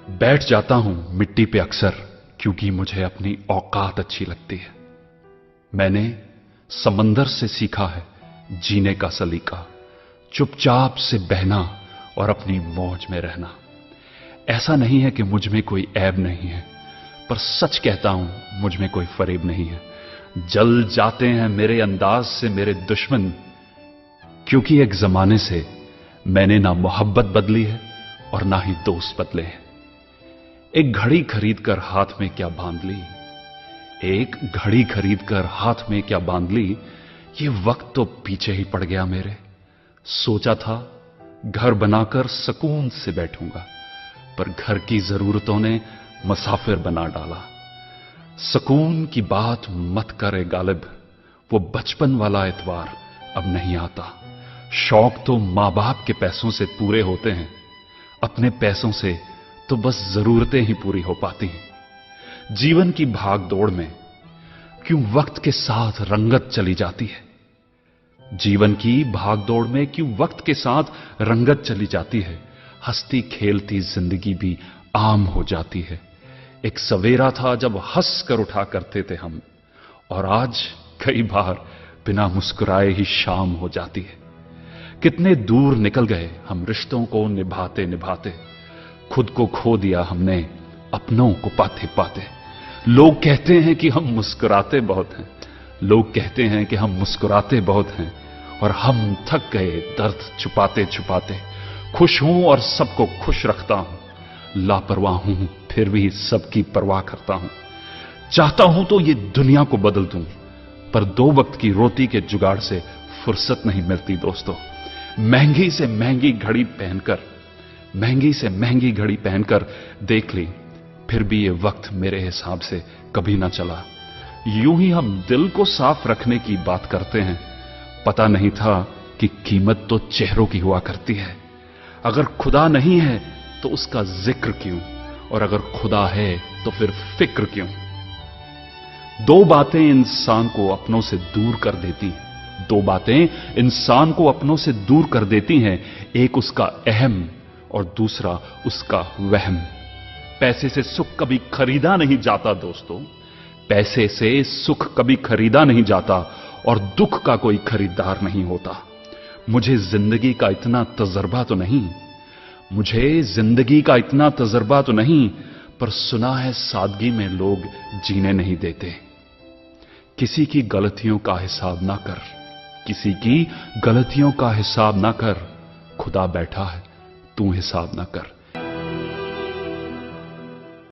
बैठ जाता हूं मिट्टी पे अक्सर क्योंकि मुझे अपनी औकात अच्छी लगती है। मैंने समंदर से सीखा है जीने का सलीका, चुपचाप से बहना और अपनी मौज में रहना। ऐसा नहीं है कि मुझ में कोई ऐब नहीं है, पर सच कहता हूं मुझ में कोई फरेब नहीं है। जल जाते हैं मेरे अंदाज से मेरे दुश्मन, क्योंकि एक जमाने से मैंने ना मोहब्बत बदली है और ना ही दोस्त बदले हैं। एक घड़ी खरीद कर हाथ में क्या बांध ली, एक घड़ी खरीद कर हाथ में क्या बांध ली, ये वक्त तो पीछे ही पड़ गया मेरे। सोचा था घर बनाकर सुकून से बैठूंगा, पर घर की जरूरतों ने मुसाफिर बना डाला। सुकून की बात मत करे गालिब, वो बचपन वाला एतवार अब नहीं आता। शौक तो मां बाप के पैसों से पूरे होते हैं, अपने पैसों से तो बस जरूरतें ही पूरी हो पाती हैं। जीवन की भाग दौड़ में क्यों वक्त के साथ रंगत चली जाती है, जीवन की भाग दौड़ में क्यों वक्त के साथ रंगत चली जाती है। हंसती खेलती जिंदगी भी आम हो जाती है। एक सवेरा था जब हंस कर उठा करते थे हम, और आज कई बार बिना मुस्कुराए ही शाम हो जाती है। कितने दूर निकल गए हम रिश्तों को निभाते निभाते, खुद को खो दिया हमने अपनों को पाते पाते। लोग कहते हैं कि हम मुस्कुराते बहुत हैं, लोग कहते हैं कि हम मुस्कुराते बहुत हैं, और हम थक गए दर्द छुपाते छुपाते। खुश हूं और सबको खुश रखता हूं, लापरवाह हूं फिर भी सबकी परवाह करता हूं। चाहता हूं तो ये दुनिया को बदल दूं, पर दो वक्त की रोटी के जुगाड़ से फुर्सत नहीं मिलती दोस्तों। महंगी से महंगी घड़ी पहनकर, महंगी से महंगी घड़ी पहनकर देख ली, फिर भी ये वक्त मेरे हिसाब से कभी ना चला। यूं ही हम दिल को साफ रखने की बात करते हैं, पता नहीं था कि कीमत तो चेहरों की हुआ करती है। अगर खुदा नहीं है तो उसका जिक्र क्यों, और अगर खुदा है तो फिर फिक्र क्यों। दो बातें इंसान को अपनों से दूर कर देती हैं, दो बातें इंसान को अपनों से दूर कर देती हैं। एक उसका अहम और दूसरा उसका वहम। पैसे से सुख कभी खरीदा नहीं जाता दोस्तों, पैसे से सुख कभी खरीदा नहीं जाता, और दुख का कोई खरीदार नहीं होता। मुझे जिंदगी का इतना तजर्बा तो नहीं, मुझे जिंदगी का इतना तजर्बा तो नहीं, पर सुना है सादगी में लोग जीने नहीं देते। किसी की गलतियों का हिसाब ना कर, किसी की गलतियों का हिसाब ना कर, खुदा बैठा है तू हिसाब ना कर।